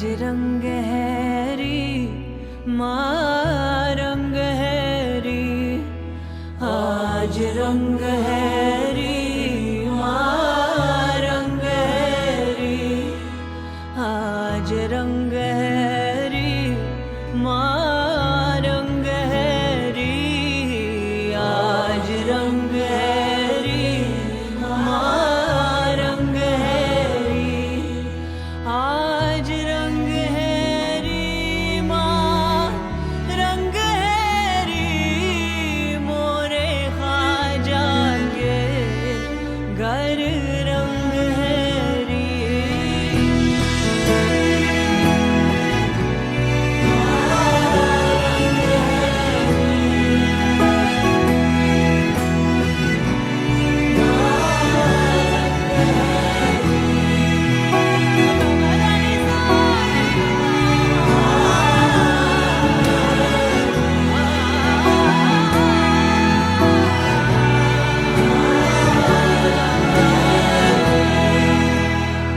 रंग है री माँ रंग है री, आज रंग है री माँ रंग है री, आज रंग है री माँ रंग है री, आज रंग है री माँ रंग है री, आज रंग है री माँ रंग है री, मोरे ख्वाजा के घर रंग है री।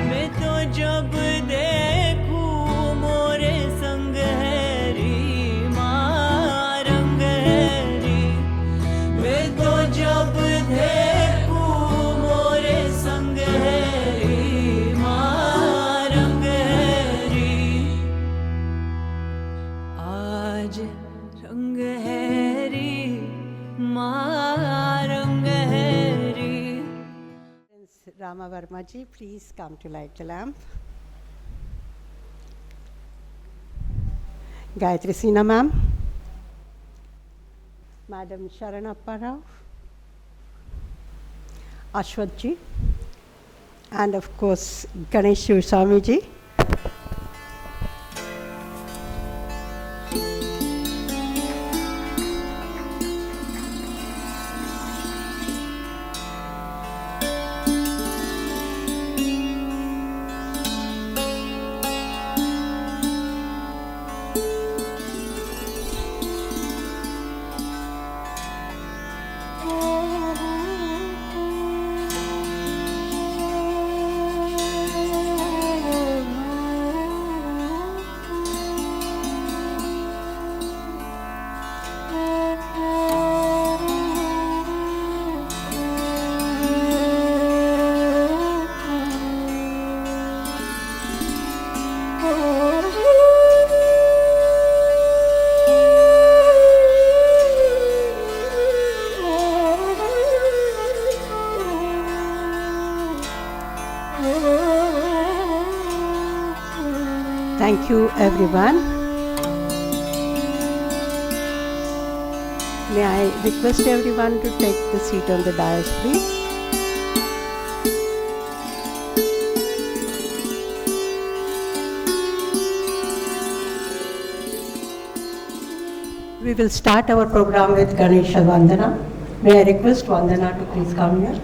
मैं तो जब देखूं मोरे संग है री माँ रंग है री, मैं तो जब देखूं मोरे संग है री माँ रंग है री, आज रंग है री माँ रंग है री। Rama Varma ji, please come to light the lamp. Gayatri Sinha ma'am, Madam Sharan Apparao, Ashwath ji, and of course Ganesh Shivaswamy ji. Thank you, everyone. May I request everyone to take the seat on the dais, please. We will start our program with Ganesha Vandana. May I request Vandana to please come here.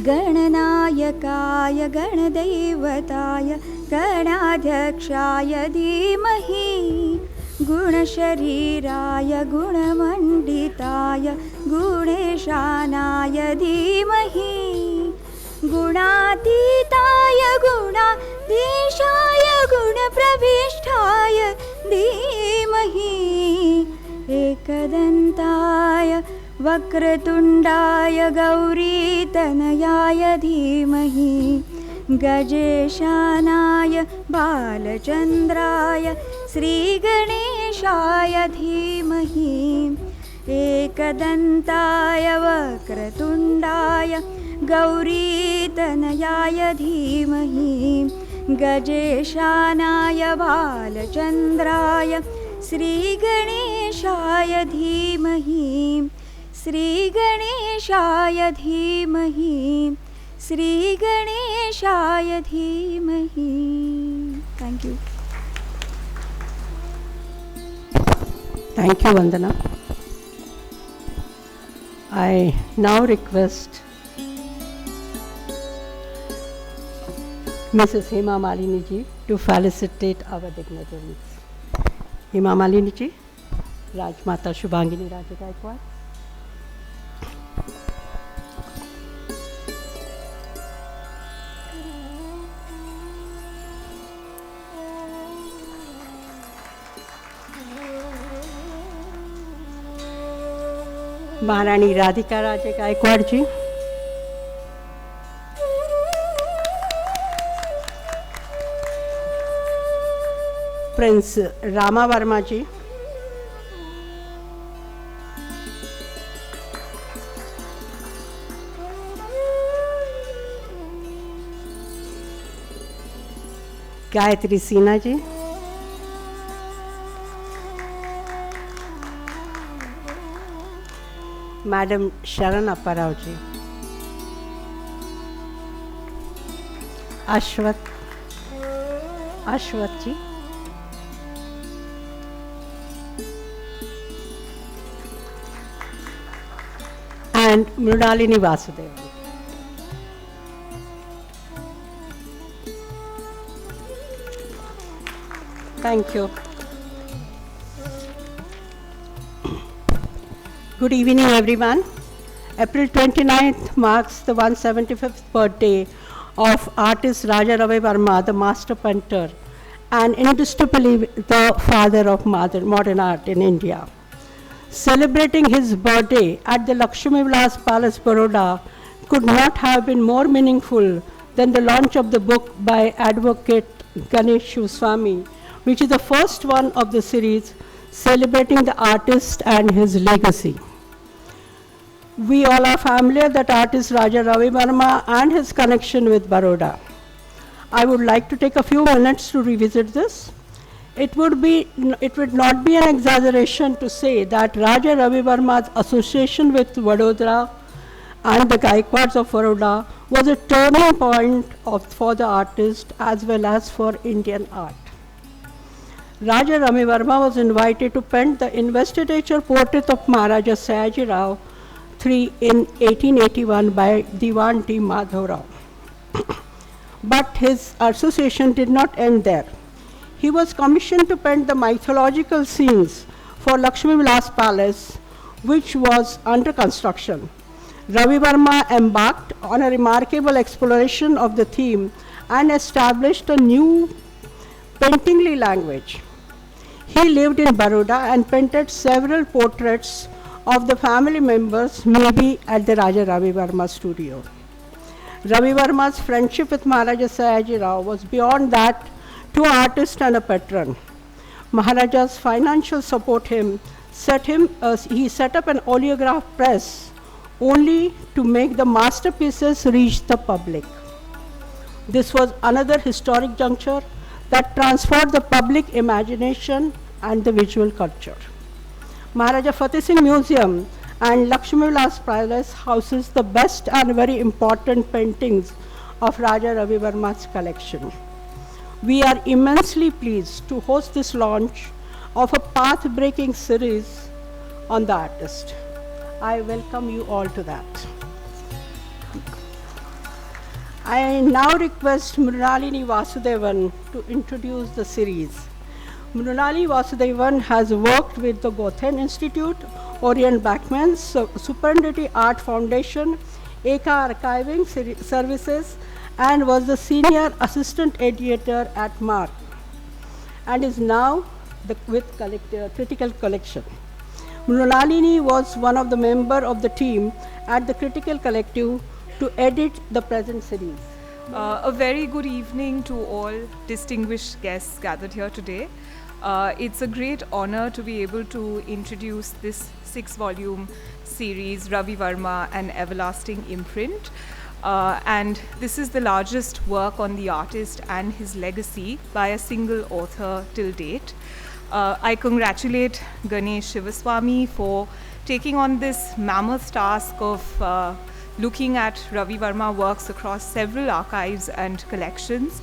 गणनायकाय गणदैवताय गणाध्यक्षाय धीमहि, गुणशरीराय गुणमण्डिताय गुणेशानाय धीमहि, गुणातीताय गुणाधीशाय गुणप्रविष्टाय धीमहि, एकदन्ताय वक्रतुण्डाय गौरीतनयाय धीमहि, गजेशानाय बालचन्द्राय श्रीगणेशाय धीमहि, एकदन्ताय वक्रतुण्डाय गौरीतनयाय धीमहि, गजेशानाय बालचन्द्राय श्रीगणेशाय धीमहि, श्रीगणेशाय धीमहि, श्रीगणेशाय धीमहि. Thank you. Thank you, Vandana. I now request Mrs. Hema Malini ji to felicitate our dignitaries. Hema Malini ji, Rajmata Shubhangini Raje Gaekwad. Maharani Radhikaraje Gaekwad ji. Prince Rama Varma ji. Gayatri Sinha ji. Madam Sharan Apparao ji. Ashwath ji. And Mrinalini Vasudevan. Thank you. Good evening, everyone. April 29th marks the 175th birthday of artist Raja Ravi Varma, the master painter, and indisputably the father of modern art in India. Celebrating his birthday at the Lukshmi Vilas Palace, Baroda, could not have been more meaningful than the launch of the book by Advocate Ganesh Shivaswamy, which is the first one of the series celebrating the artist and his legacy. We all are familiar that artist Raja Ravi Varma and his connection with Baroda. I would like to take a few minutes to revisit this. It would not be an exaggeration to say that Raja Ravi Varma's association with Vadodara and the Gaekwads of Baroda was a turning point for the artist as well as for Indian art. Raja Ravi Varma was invited to paint the investiture portrait of Maharaja Fatesingh III in 1881 by Diwan T. Madhavrao. But his association did not end there. He was commissioned to paint the mythological scenes for Lukshmi Vilas Palace, which was under construction. Ravi Varma embarked on a remarkable exploration of the theme and established a new paintingly language. He lived in Baroda and painted several portraits of the family members, maybe at the Raja Ravi Varma studio. Ravi Varma's friendship with Maharaja Fatesingh was beyond that to an artist and a patron. Maharaja's financial support he set up an oleograph press only to make the masterpieces reach the public. This was another historic juncture that transformed the public imagination and the visual culture. Maharaja Fatesingh Museum and Lukshmi Vilas Palace houses the best and very important paintings of Raja Ravi Varma's collection. We are immensely pleased to host this launch of a path-breaking series on the artist. I welcome you all to that. I now request Mrinalini Vasudevan to introduce the series. Mrinalini Vasudevan has worked with the Goethe Institute, Orient Bachman's Superintendent Art Foundation, Eka Archiving Services, and was the senior assistant editor at MARC, and is now with Critical Collection. Mrinalini was one of the members of the team at the Critical Collective to edit the present series. A very good evening to all distinguished guests gathered here today. It's a great honor to be able to introduce this 6-volume series, Ravi Varma, an Everlasting Imprint. And this is the largest work on the artist and his legacy by a single author till date. I congratulate Ganesh Shivaswamy for taking on this mammoth task of looking at Ravi Varma works across several archives and collections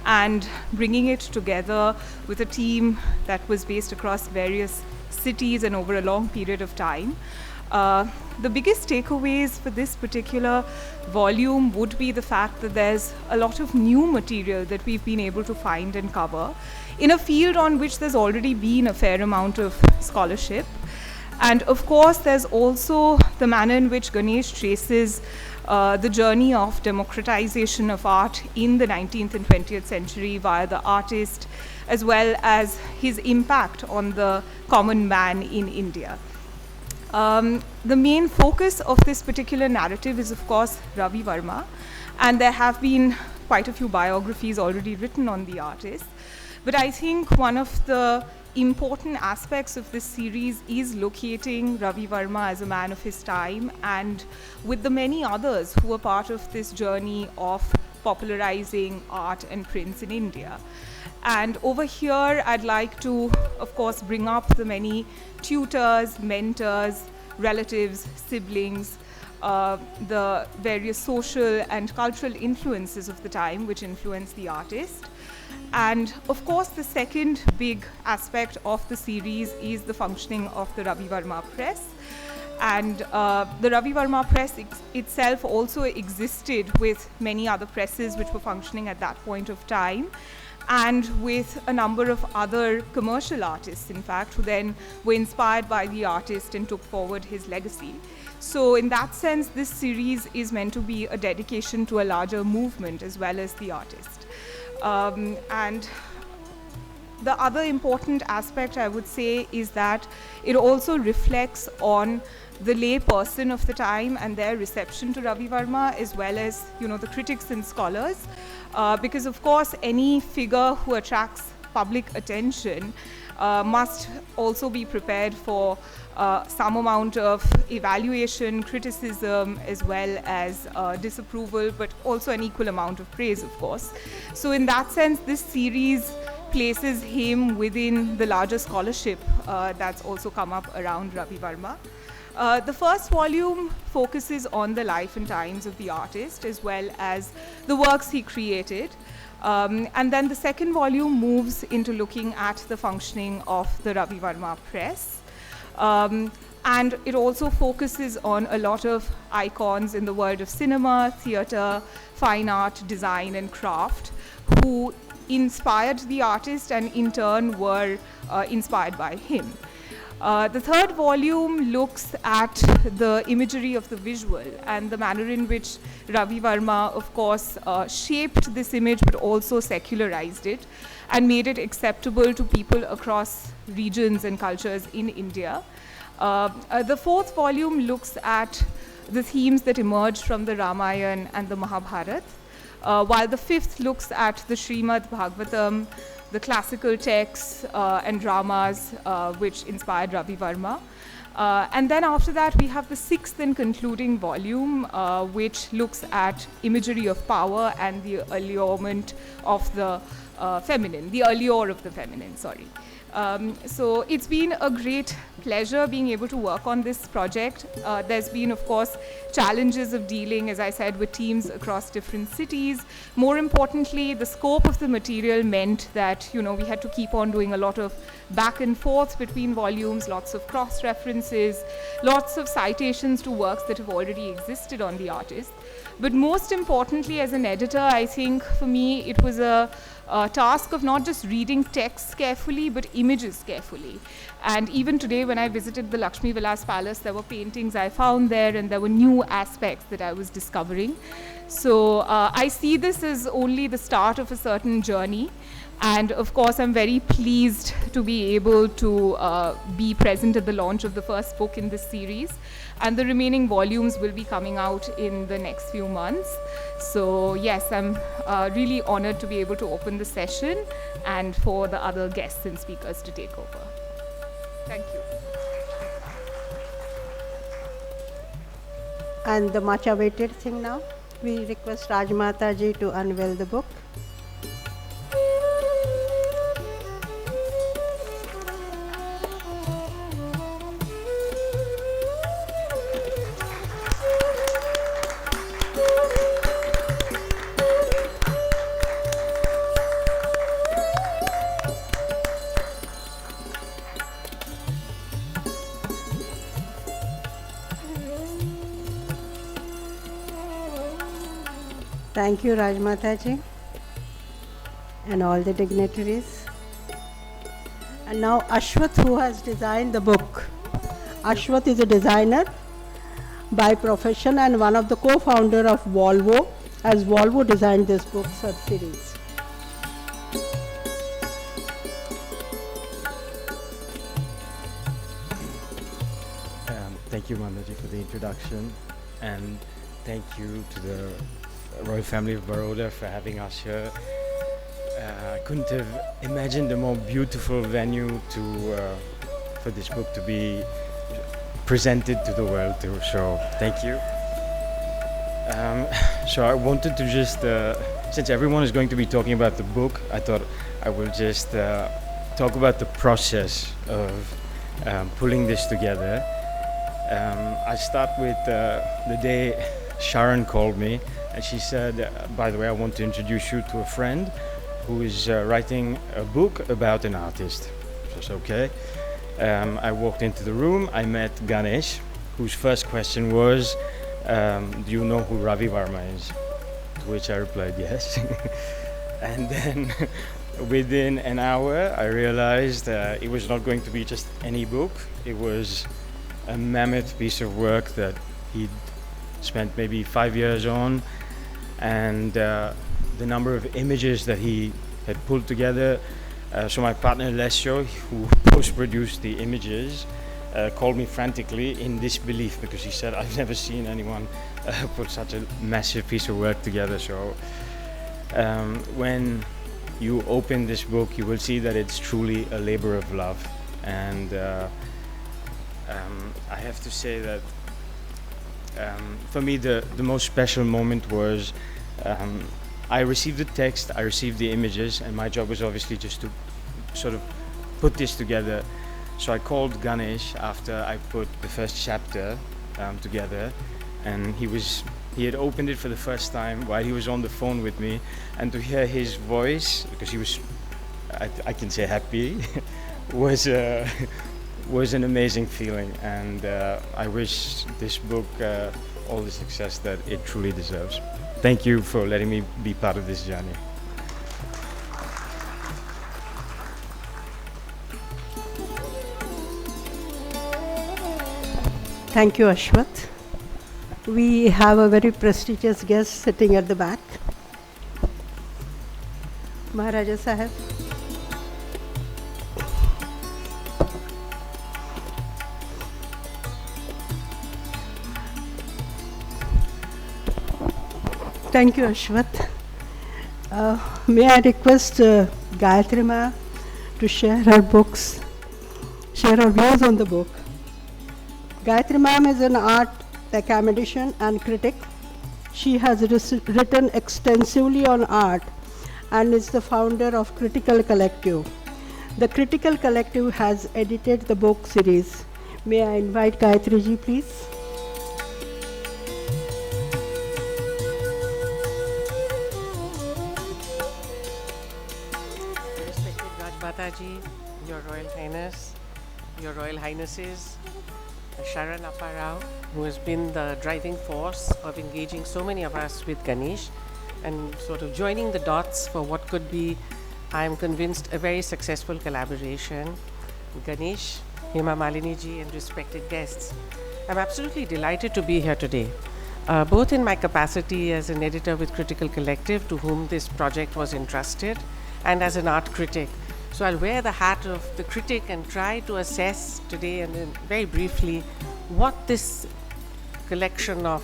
and bringing it together with a team that was based across various cities and over a long period of time. The biggest takeaways for this particular volume would be the fact that there's a lot of new material that we've been able to find and cover in a field on which there's already been a fair amount of scholarship. And of course, there's also the manner in which Ganesh traces the journey of democratization of art in the 19th and 20th century via the artist, as well as his impact on the common man in India. The main focus of this particular narrative is, of course, Ravi Varma, and there have been quite a few biographies already written on the artist. But I think one of the important aspects of this series is locating Ravi Varma as a man of his time, and with the many others who were part of this journey of popularizing art and prints in India. And over here, I'd like to, of course, bring up the many tutors, mentors, relatives, siblings, the various social and cultural influences of the time which influenced the artist. And of course, the second big aspect of the series is the functioning of the Ravi Varma press. And the Ravi Varma press itself also existed with many other presses which were functioning at that point of time, and with a number of other commercial artists, in fact, who then were inspired by the artist and took forward his legacy. So in that sense, this series is meant to be a dedication to a larger movement as well as the artist. And the other important aspect, I would say, is that it also reflects on the lay person of the time and their reception to Ravi Varma, as well as, the critics and scholars. Because of course, any figure who attracts public attention must also be prepared for some amount of evaluation, criticism, as well as disapproval, but also an equal amount of praise, of course. So in that sense, this series places him within the larger scholarship that's also come up around Ravi Varma. The first volume focuses on the life and times of the artist, as well as the works he created. And then the second volume moves into looking at the functioning of the Ravi Varma press. And it also focuses on a lot of icons in the world of cinema, theatre, fine art, design, and craft, who inspired the artist and in turn were inspired by him. The third volume looks at the imagery of the visual and the manner in which Ravi Varma, of course, shaped this image but also secularized it and made it acceptable to people across regions and cultures in India. The fourth volume looks at the themes that emerged from the Ramayana and the Mahabharata, while the fifth looks at the Srimad Bhagavatam, the classical texts and dramas which inspired Ravi Varma. And then after that, we have the sixth and concluding volume, which looks at imagery of power and the allurement of the feminine, the allure of the feminine, sorry. So it's been a great pleasure being able to work on this project. There's been, of course, challenges of dealing, as I said, with teams across different cities. More importantly, the scope of the material meant that, we had to keep on doing a lot of back and forth between volumes, lots of cross-references, lots of citations to works that have already existed on the artist. But most importantly, as an editor, I think for me it was a task of not just reading texts carefully, but images carefully. And even today, when I visited the Lukshmi Vilas Palace, there were paintings I found there, and there were new aspects that I was discovering. So I see this as only the start of a certain journey. And of course, I'm very pleased to be able to be present at the launch of the first book in this series. And the remaining volumes will be coming out in the next few months. So yes, I'm really honored to be able to open the session and for the other guests and speakers to take over. Thank you. And the much awaited thing now, we request Rajamataji to unveil the book. Thank you, Rajamataji, and all the dignitaries. And now Ashwath, who has designed the book. Ashwath is a designer by profession and one of the co-founder of Volvo, as Volvo designed this book sub-series. Thank you, Mandaji, for the introduction, and thank you to the royal family of Baroda for having us here. I couldn't have imagined a more beautiful venue for this book to be presented to the world too, so thank you. So I wanted to just, since everyone is going to be talking about the book, I thought I will just talk about the process of pulling this together. I start with the day Sharan called me and she said, by the way, I want to introduce you to a friend who is writing a book about an artist. So it's okay. I walked into the room, I met Ganesh, whose first question was, do you know who Ravi Varma is? To which I replied, yes. And then within an hour, I realized it was not going to be just any book. It was a mammoth piece of work that he'd spent maybe 5 years on, and the number of images that he had pulled together. So my partner Lesho, who post-produced the images, called me frantically in disbelief because he said, I've never seen anyone put such a massive piece of work together. So when you open this book, you will see that it's truly a labor of love. And I have to say that for me the most special moment was I received the text, I received the images, and my job was obviously just to sort of put this together. So I called Ganesh after I put the first chapter together, and he had opened it for the first time while he was on the phone with me, and to hear his voice, because he was, I can say happy, was an amazing feeling, and I wish this book all the success that it truly deserves. Thank you for letting me be part of this journey. Thank you, Ashwath. We have a very prestigious guest sitting at the back. Maharaja Sahib. Thank you, Ashwath. May I request Gayatri Ma to share her views on the book. Gayatri ma'am is an art academician and critic. She has written extensively on art and is the founder of Critical Collective. The Critical Collective has edited the book series. May I invite Gayatri ji, please? Respected Rajamataji, Your Royal Highness, Your Royal Highnesses, Sharan Apparao, who has been the driving force of engaging so many of us with Ganesh and sort of joining the dots for what could be, I am convinced, a very successful collaboration. Ganesh, Hema Malini ji, and respected guests. I'm absolutely delighted to be here today, both in my capacity as an editor with Critical Collective, to whom this project was entrusted, and as an art critic. So I'll wear the hat of the critic and try to assess today and then very briefly what this collection of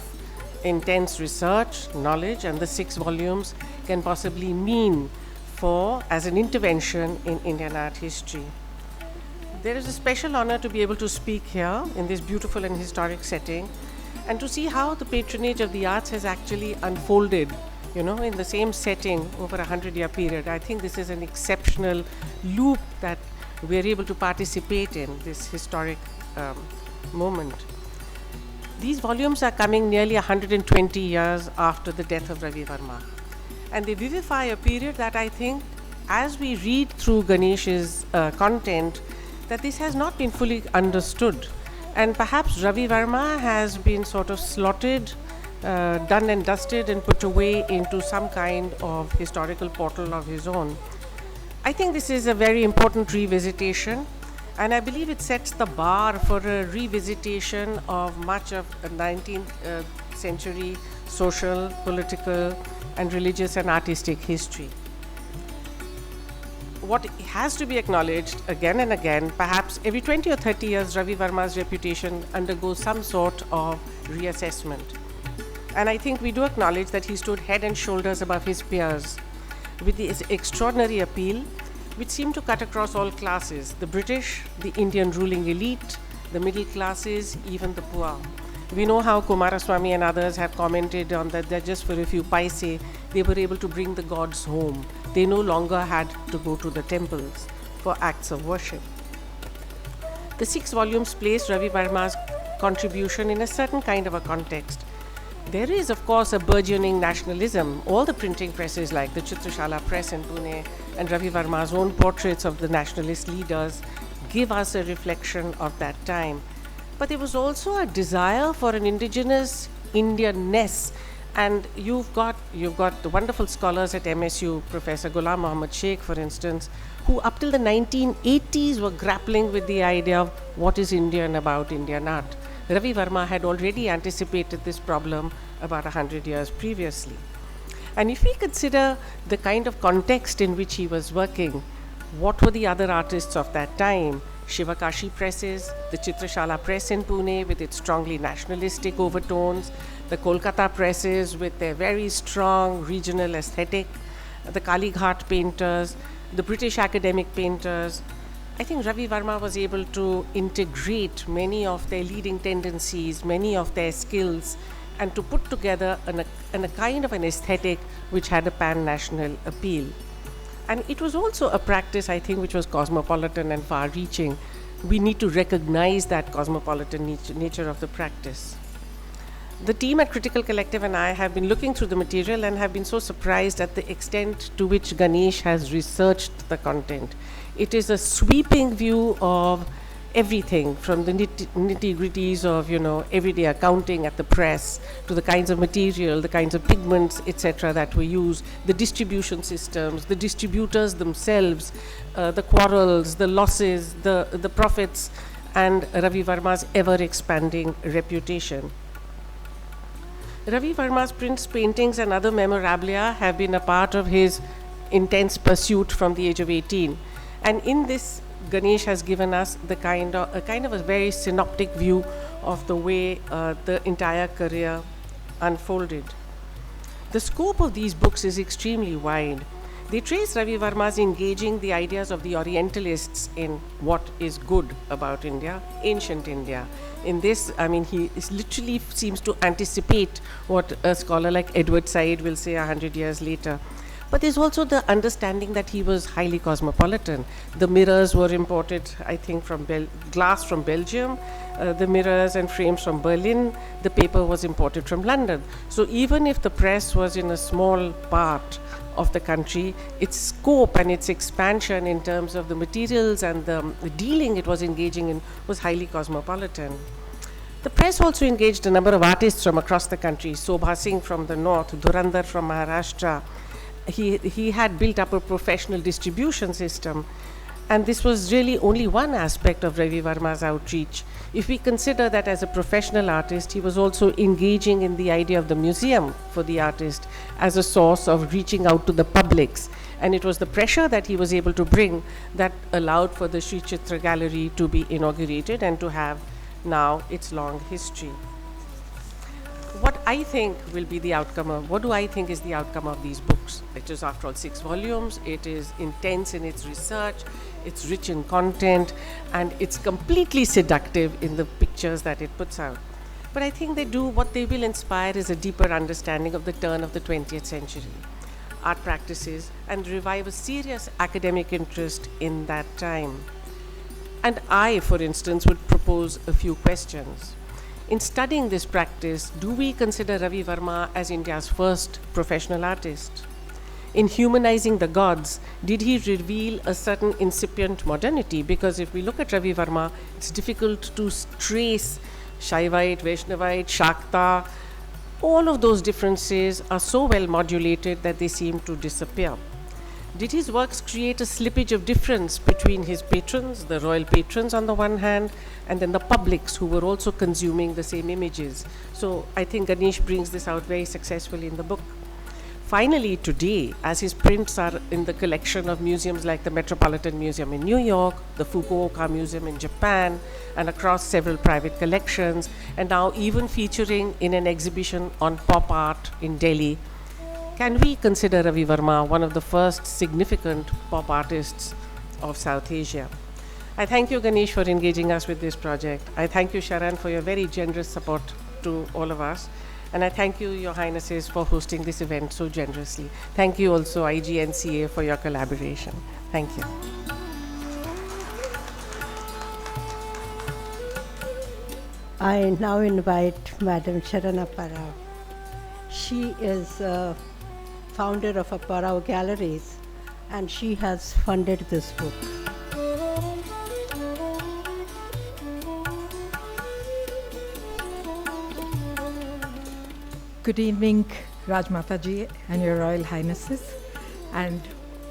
intense research, knowledge, and the 6 volumes can possibly mean for as an intervention in Indian art history. There is a special honor to be able to speak here in this beautiful and historic setting and to see how the patronage of the arts has actually unfolded, you know, in the same setting over a 100-year period. I think this is an exceptional loop that we're able to participate in, this historic moment. These volumes are coming nearly 120 years after the death of Ravi Varma. And they vivify a period that I think, as we read through Ganesh's content, that this has not been fully understood. And perhaps Ravi Varma has been sort of slotted done and dusted and put away into some kind of historical portal of his own. I think this is a very important revisitation, and I believe it sets the bar for a revisitation of much of 19th century social, political, and religious and artistic history. What has to be acknowledged again and again, perhaps every 20 or 30 years, Ravi Varma's reputation undergoes some sort of reassessment. And I think we do acknowledge that he stood head and shoulders above his peers with his extraordinary appeal, which seemed to cut across all classes: the British, the Indian ruling elite, the middle classes, even the poor. We know how Kumaraswamy and others have commented on that just for a few paise, they were able to bring the gods home. They no longer had to go to the temples for acts of worship. The 6 volumes place Ravi Varma's contribution in a certain kind of a context. There is, of course, a burgeoning nationalism. All the printing presses like the Chitrashala press in Pune and Ravi Varma's own portraits of the nationalist leaders give us a reflection of that time. But there was also a desire for an indigenous Indianness, and you've got the wonderful scholars at MSU, Professor Ghulam Muhammad Sheikh, for instance, who up till the 1980s were grappling with the idea of what is Indian about Indian art. Ravi Varma had already anticipated this problem about 100 years previously. And if we consider the kind of context in which he was working, what were the other artists of that time? Shivakashi presses, the Chitrashala press in Pune with its strongly nationalistic overtones, the Kolkata presses with their very strong regional aesthetic, the Kali Ghat painters, the British academic painters. I think Ravi Varma was able to integrate many of their leading tendencies, many of their skills, and to put together a kind of an aesthetic which had a pan-national appeal. And it was also a practice, I think, which was cosmopolitan and far-reaching. We need to recognize that cosmopolitan nature of the practice. The team at Critical Collective and I have been looking through the material and have been so surprised at the extent to which Ganesh has researched the content. It is a sweeping view of everything, from the nitty-gritties of, everyday accounting at the press, to the kinds of material, the kinds of pigments, etc. that we use, the distribution systems, the distributors themselves, the quarrels, the losses, the profits, and Ravi Varma's ever-expanding reputation. Ravi Varma's prints, paintings, and other memorabilia have been a part of his intense pursuit from the age of 18. And in this, Ganesh has given us a kind of a very synoptic view of the way the entire career unfolded. The scope of these books is extremely wide. They trace Ravi Varma's engaging the ideas of the Orientalists in what is good about India, ancient India. In this, he literally seems to anticipate what a scholar like Edward Said will say 100 years later. But there's also the understanding that he was highly cosmopolitan. The mirrors were imported, I think, from glass from Belgium, the mirrors and frames from Berlin, the paper was imported from London. So even if the press was in a small part of the country, its scope and its expansion in terms of the materials and the dealing it was engaging in was highly cosmopolitan. The press also engaged a number of artists from across the country, Sobha Singh from the north, Dhurandhar from Maharashtra. He had built up a professional distribution system, and this was really only one aspect of Ravi Varma's outreach. If we consider that as a professional artist, he was also engaging in the idea of the museum for the artist as a source of reaching out to the publics, and it was the pressure that he was able to bring that allowed for the Sri Chitra Gallery to be inaugurated and to have now its long history. What I think will be the outcome of, what do I think is the outcome of these books? It is, after all, 6 volumes. It is intense in its research, it's rich in content, and it's completely seductive in the pictures that it puts out. But I think what they will inspire is a deeper understanding of the turn of the 20th century, art practices, and revive a serious academic interest in that time. And I, for instance, would propose a few questions. In studying this practice, do we consider Ravi Varma as India's first professional artist? In humanizing the gods, did he reveal a certain incipient modernity? Because if we look at Ravi Varma, it's difficult to trace Shaivite, Vaishnavite, Shakta, all of those differences are so well modulated that they seem to disappear. Did his works create a slippage of difference between his patrons, the royal patrons on the one hand, and then the publics who were also consuming the same images? So I think Ganesh brings this out very successfully in the book. Finally, today, as his prints are in the collection of museums like the Metropolitan Museum in New York, the Fukuoka Museum in Japan, and across several private collections, and now even featuring in an exhibition on pop art in Delhi, can we consider Ravi Varma one of the first significant pop artists of South Asia? I thank you, Ganesh, for engaging us with this project. I thank you, Sharan, for your very generous support to all of us. And I thank you, Your Highnesses, for hosting this event so generously. Thank you also, IGNCA, for your collaboration. Thank you. I now invite Madam Sharan Apparao. She is founder of Apparao Galleries, and she has funded this book. Good evening, Rajamataji and Your Royal Highnesses and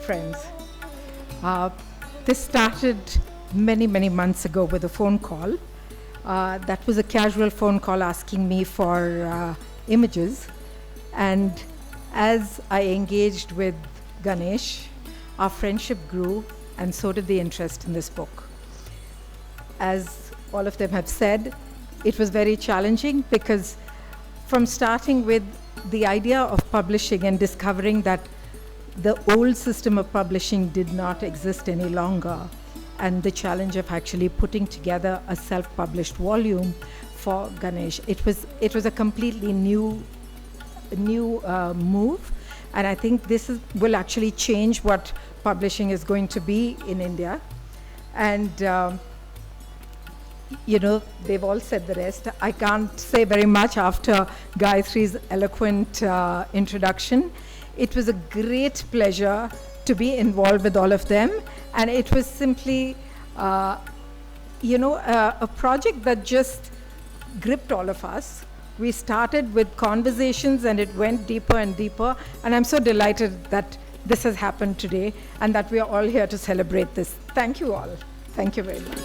friends. This started many, many months ago with a phone call. That was a casual phone call asking me for images. And as I engaged with Ganesh, our friendship grew, and so did the interest in this book. As all of them have said, it was very challenging because from starting with the idea of publishing and discovering that the old system of publishing did not exist any longer, and the challenge of actually putting together a self-published volume for Ganesh, it was a completely new move, and I think this will actually change what publishing is going to be in India. And you know, they've all said the rest. I can't say very much after Gayatri's eloquent introduction. It was a great pleasure to be involved with all of them, and it was simply, a project that just gripped all of us. We started with conversations, and it went deeper and deeper, and I'm so delighted that this has happened today, and that we are all here to celebrate this. Thank you all. Thank you very much.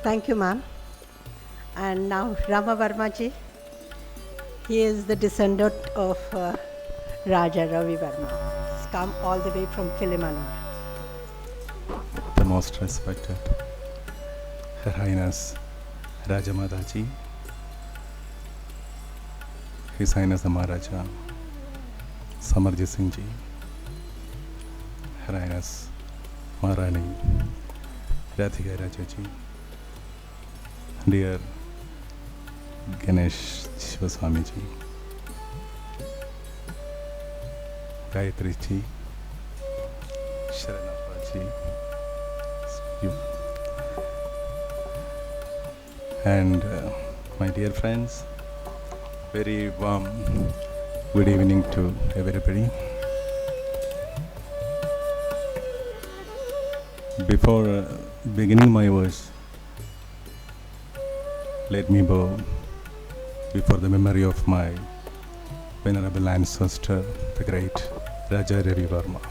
Thank you, ma'am. And now Rama Varma ji. He is the descendant of Raja Ravi Varma. He's come all the way from Kilimanoor. The most respected Her Highness Rajamataji, His Highness the Maharaja Samarjit Singh ji, Her Highness Maharani Radhikaraje ji, dear Ganesh Shivaswamy ji, Gayatri ji, Sharan ji, you, and my dear friends, very warm good evening to everybody. Before beginning my words, let me bow before the memory of my venerable ancestor, the great Raja Ravi Varma.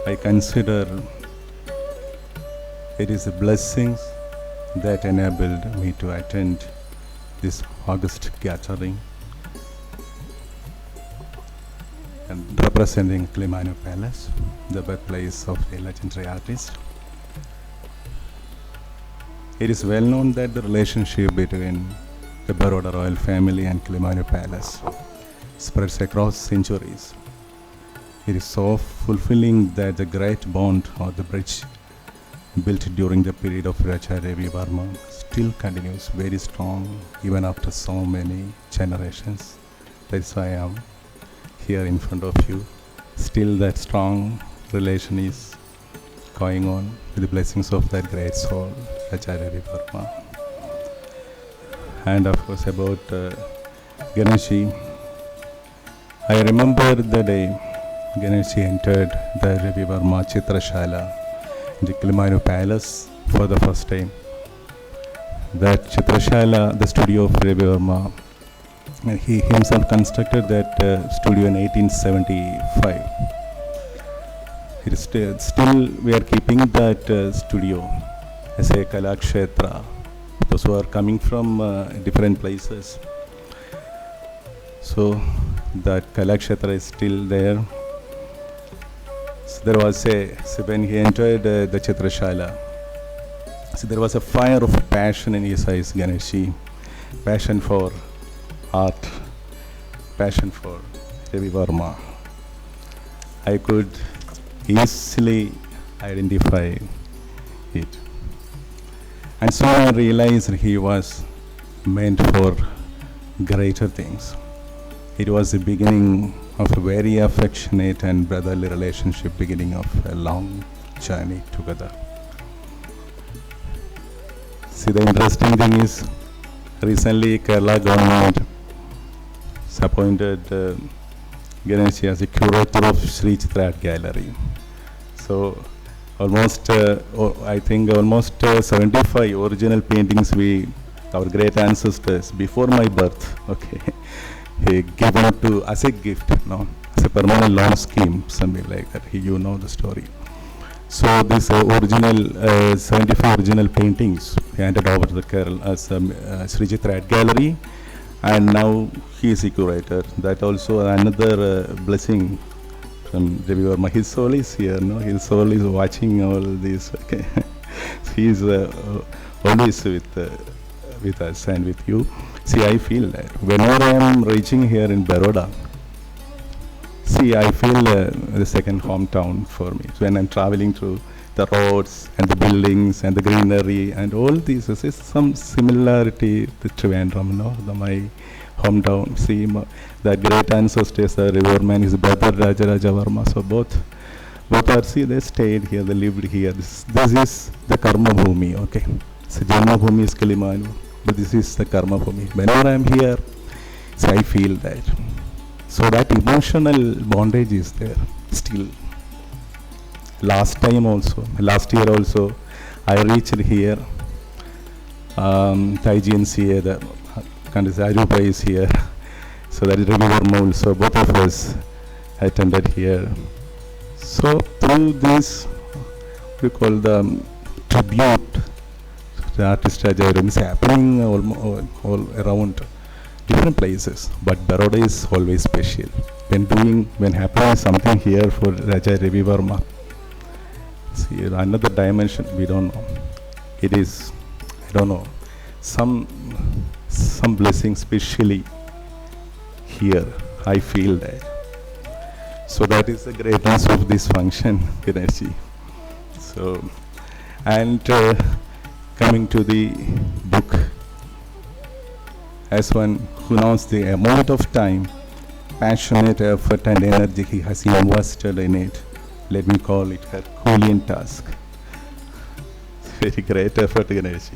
I consider it is a blessing that enabled me to attend this august gathering and representing Kilimanoor Palace, the birthplace of a legendary artist. It is well known that the relationship between the Baroda royal family and Kilimanoor Palace spreads across centuries. It is so fulfilling that the great bond or the bridge built during the period of Raja Ravi Varma still continues very strong even after so many generations. That's why I am here in front of you. Still that strong relation is going on with the blessings of that great soul, Raja Ravi Varma. And of course about Ganesh, I remember the day Ganesh entered the Ravi Varma Chitrashala in the Kilimanoor Palace for the first time. That Chitrashala, the studio of Ravi Varma, and he himself constructed that studio in 1875. It is still we are keeping that studio as a Kalakshetra. Those who are coming from different places. So that Kalakshetra is still there. So there was so when he entered the Chitrashala, so there was a fire of passion in his eyes, Ganeshi. Passion for art, passion for Ravi Varma. I could easily identify it. And so I realized he was meant for greater things. It was the beginning of a very affectionate and brotherly relationship, beginning of a long journey together. See, the interesting thing is, recently Kerala government appointed Ganesh as a curator of Sri Chitra Art Gallery. So almost, I think almost 75 original paintings our great ancestors before my birth, okay, he given it to as a gift, as a permanent loan scheme, something like that. You know the story. So this original 74 original paintings handed over to the Kerala as Sri Chitra Art Gallery, and now he is a curator. That also another blessing from Ravi Varma. His soul is here, his soul is watching all this. Okay, he is always with us and with you. See, I feel that whenever I am reaching here in Baroda, see, I feel the second hometown for me. So when I'm traveling through the roads and the buildings and the greenery and all these, there's some similarity to Trivandrum, my hometown. See, the great ancestors, the Varma and his brother Raja Varma. So both are, see, they stayed here, they lived here. This is the Karma Bhumi, okay. So Janma Bhumi is Kilimanoor, but this is the Karma Bhumi. Whenever I am here, so I feel that. So that emotional bondage is there still. Last year also, I reached here. TIGNCA, the Ajupa is here. So that is Ravi Varma also. Both of us attended here. So through this, we call the tribute to the artist Raja Ravi is happening all around different places, but Baroda is always special. When happening something here for Raja Ravi Varma, see, another dimension we don't know. It is, I don't know, some blessing specially here. I feel that. So that is the greatness of this function, Ganeshi. So, and coming to the book, as one who knows the amount of time, passionate effort and energy he has invested in it, let me call it Herculean task. Very great effort, Ganesh.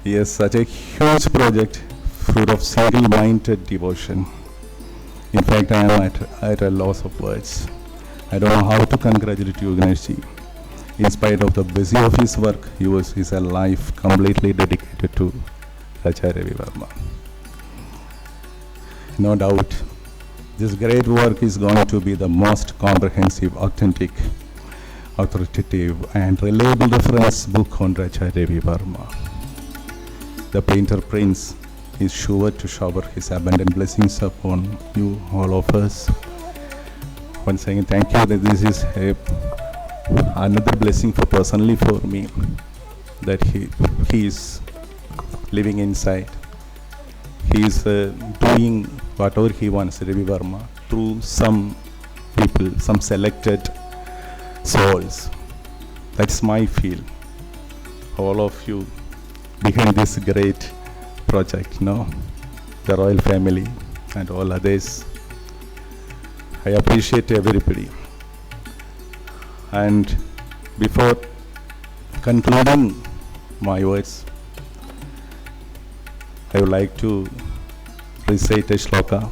Yes, such a huge project, fruit of single-minded devotion. In fact, I am at a loss of words. I don't know how to congratulate you, Ganesh. In spite of the busy office work, yours is a life completely dedicated to Raja Ravi Varma. No doubt, this great work is going to be the most comprehensive, authentic, authoritative and reliable reference book on Raja Ravi Varma. The painter Prince is sure to shower his abundant blessings upon you, all of us. Once again, thank you. That this is another blessing personally for me, that he is living inside. He is doing whatever he wants, Ravi Varma, through some people, some selected souls. That's my feel. All of you behind this great project, the royal family and all others. I appreciate everybody. And before concluding my words, I would like to recite a shloka.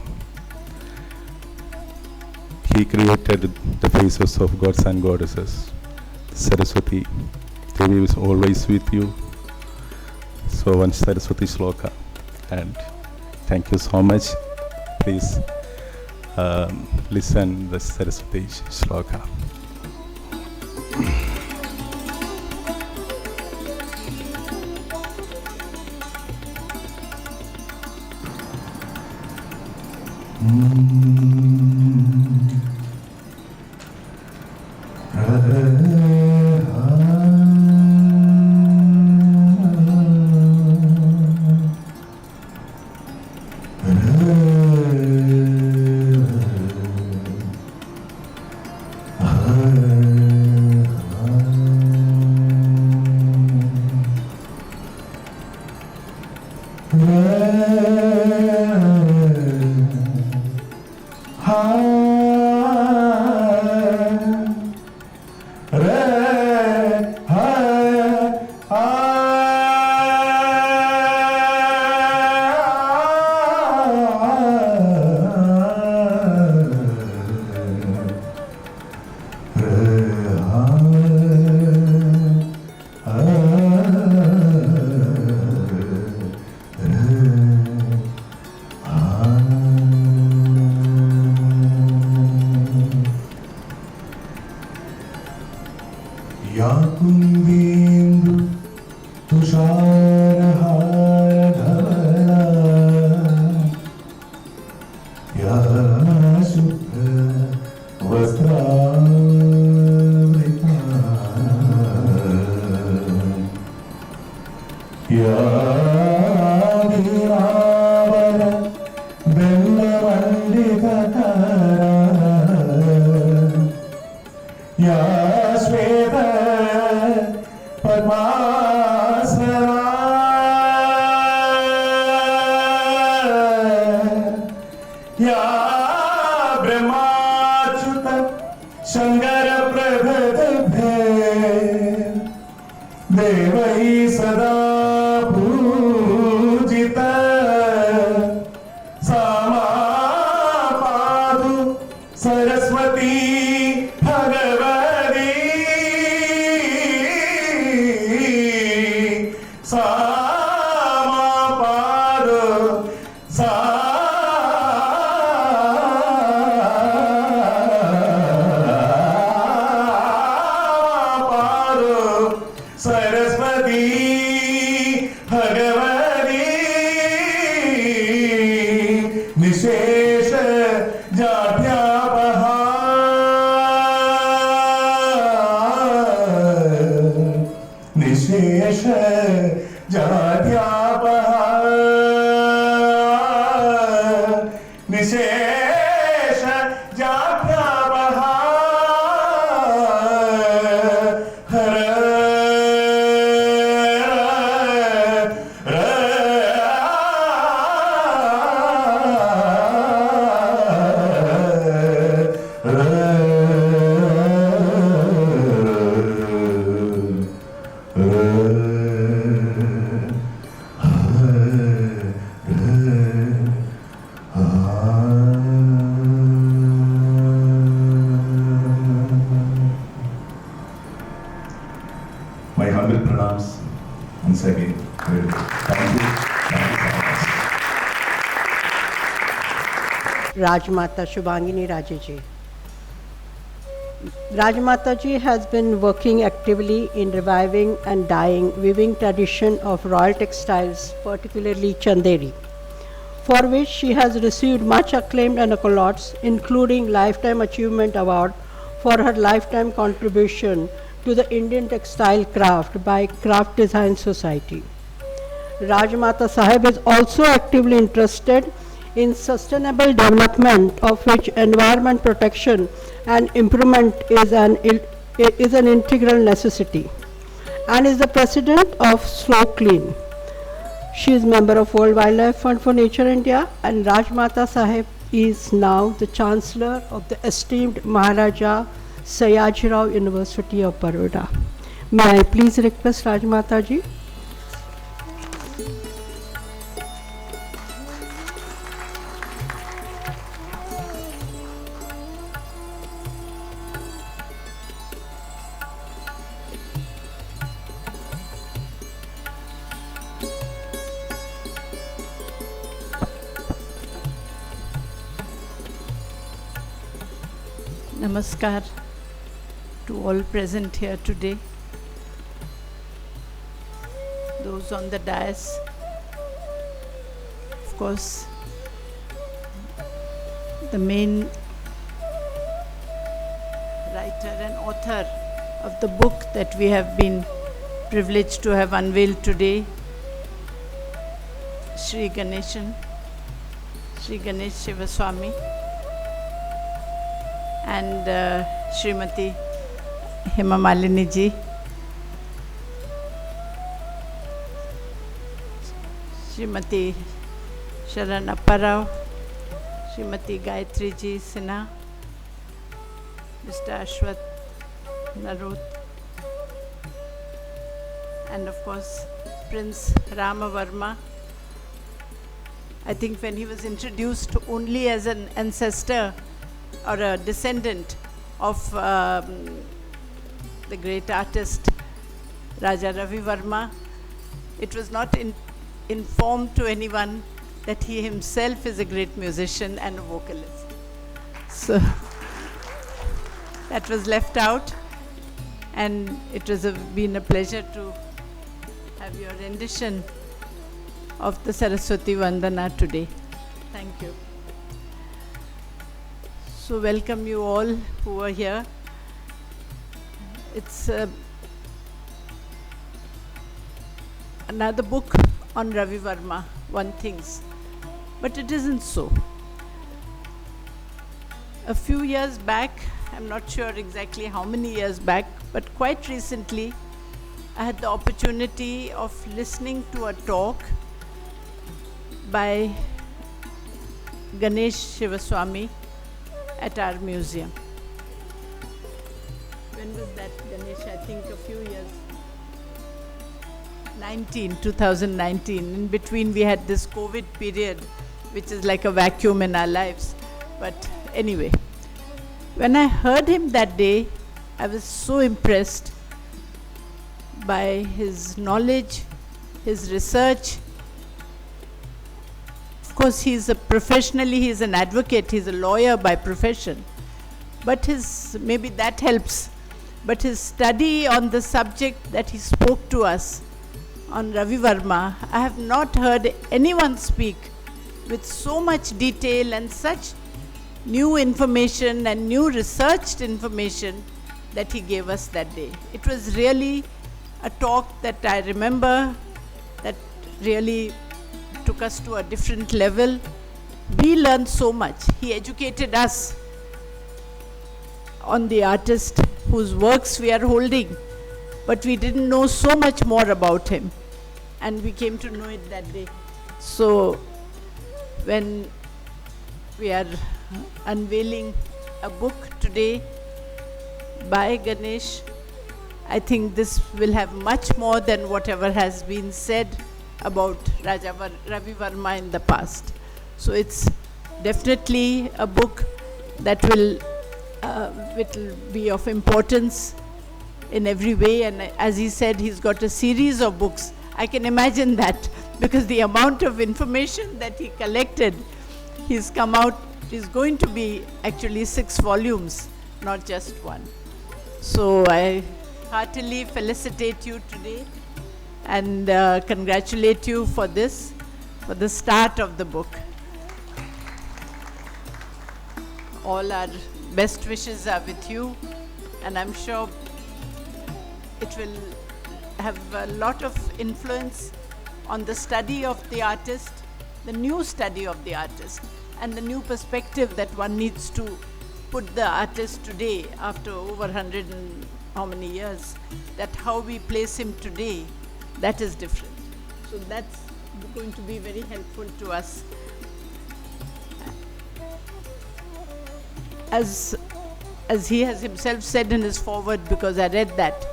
he created the faces of gods and goddesses. Saraswati Devi is always with you. So one Saraswati Shloka. And thank you so much. Please listen the Saraswati Shloka. Rajamata Shubhangini Raje. Rajamataji has been working actively in reviving and dyeing weaving tradition of royal textiles, particularly Chanderi, for which she has received much acclaim and accolades, including Lifetime Achievement Award for her lifetime contribution to the Indian textile craft by Craft Design Society. Rajamata Sahib is also actively interested in sustainable development, of which environment protection and improvement is an integral necessity, and is the president of Slow Clean. She is member of World Wildlife Fund for Nature India, and Rajamata Sahib is now the Chancellor of the esteemed Maharaja Sayajirao University of Baroda. May I please request Rajamataji? Namaskar to all present here today. Those on the dais, of course, the main writer and author of the book that we have been privileged to have unveiled today, Sri Ganesh Shivaswamy, and Srimati Hemamalini ji, Srimati Sharan Apparao, Srimati Gayatri ji Sinha, Mr. Ashwath, Naroth, and of course Prince Rama Varma. I think when he was introduced only as an ancestor or a descendant of the great artist Raja Ravi Varma, it was not informed to anyone that he himself is a great musician and a vocalist. So that was left out, and it has been a pleasure to have your rendition of the Saraswati Vandana today. Thank you. So welcome you all who are here. It's another book on Ravi Varma, one thinks, but it isn't so. A few years back, I'm not sure exactly how many years back, but quite recently, I had the opportunity of listening to a talk by Ganesh Shivaswamy at our museum. When was that, Ganesh? I think a few years. 2019. In between we had this COVID period, which is like a vacuum in our lives. But anyway, when I heard him that day, I was so impressed by his knowledge, his research. Of course, professionally he's an advocate, he's a lawyer by profession. But maybe that helps. But his study on the subject that he spoke to us on Ravi Varma, I have not heard anyone speak with so much detail and such new information and new researched information that he gave us that day. It was really a talk that I remember that really took us to a different level. We learned so much. He educated us on the artist whose works we are holding, but we didn't know so much more about him, and we came to know it that day. So when we are unveiling a book today by Ganesh, I think this will have much more than whatever has been said about Raja Ravi Varma in the past. So it's definitely a book that will be of importance in every way, and as he said, he's got a series of books. I can imagine that, because the amount of information that he collected, he's going to be actually 6 volumes, not just one. So I heartily felicitate you today and congratulate you for the start of the book. All our best wishes are with you, and I'm sure it will have a lot of influence on the study of the artist, the new study of the artist, and the new perspective that one needs to put the artist today after over 100 and how many years, that how we place him today, that is different. So that's going to be very helpful to us. As he has himself said in his foreword, because I read that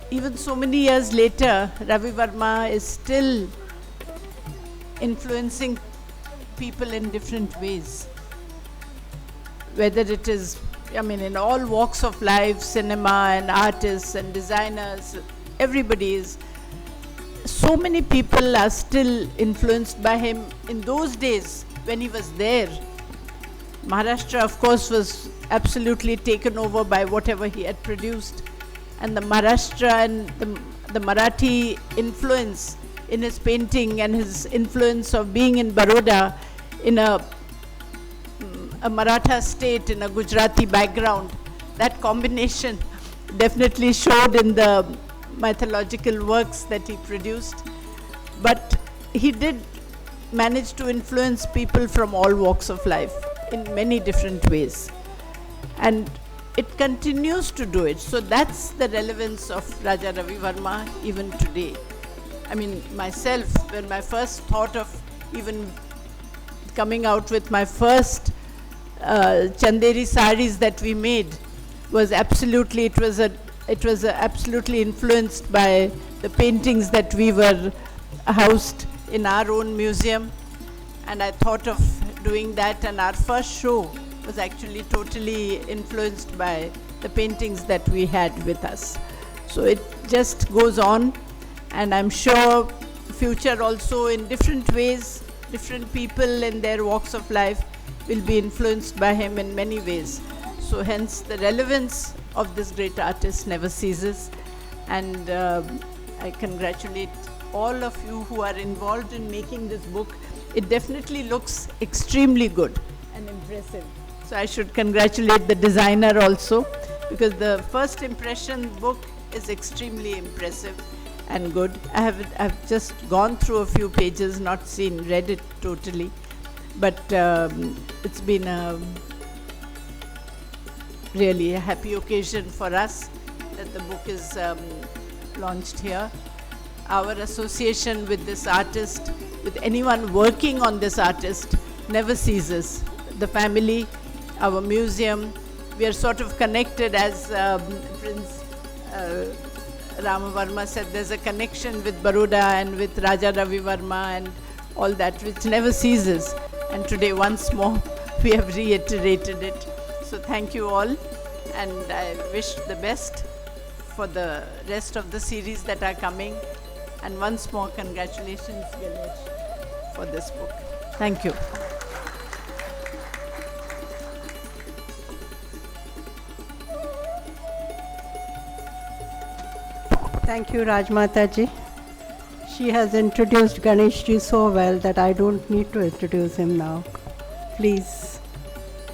even so many years later, Ravi Varma is still influencing people in different ways. Whether it is, in all walks of life, cinema and artists and designers, everybody is. So many people are still influenced by him in those days when he was there. Maharashtra, of course, was absolutely taken over by whatever he had produced. And the Maharashtra and the Marathi influence in his painting and his influence of being in Baroda in a Maratha state in a Gujarati background, that combination definitely showed in the mythological works that he produced. But he did manage to influence people from all walks of life in many different ways. And it continues to do it. So that's the relevance of Raja Ravi Varma even today. I mean, myself, when my first thought of even coming out with my first Chanderi saris that we made was absolutely, it was absolutely influenced by the paintings that we were housed in our own museum. And I thought of doing that, and our first show was actually totally influenced by the paintings that we had with us. So it just goes on, and I'm sure future also in different ways, different people in their walks of life will be influenced by him in many ways. So hence the relevance of this great artist never ceases, and I congratulate all of you who are involved in making this book. It definitely looks extremely good and impressive. So I should congratulate the designer also, because the first impression book is extremely impressive and good. I've just gone through a few pages, not read it totally, but it's been really a happy occasion for us that the book is launched here. Our association with this artist, with anyone working on this artist, never ceases. The family, our museum, we are sort of connected, as Prince Rama Varma said, there's a connection with Baroda and with Raja Ravi Varma and all that, which never ceases. And today once more we have reiterated it. So thank you all, and I wish the best for the rest of the series that are coming. And once more, congratulations, Ganesh, for this book. Thank you. Thank you, Rajamataji. She has introduced Ganesh ji so well that I don't need to introduce him now. Please,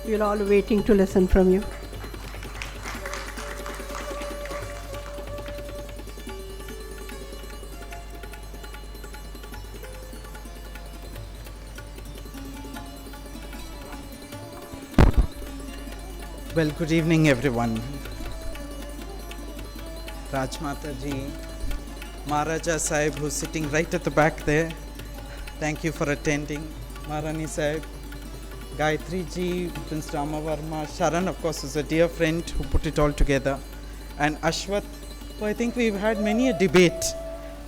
we're all waiting to listen from you. Well, good evening, everyone. Rajamataji, Maharaja Sahib, who's sitting right at the back there, thank you for attending. Maharani Sahib, Gayatri ji, Prince Rama Varma, Sharan, of course, is a dear friend who put it all together, and Ashwath, who I think we've had many a debate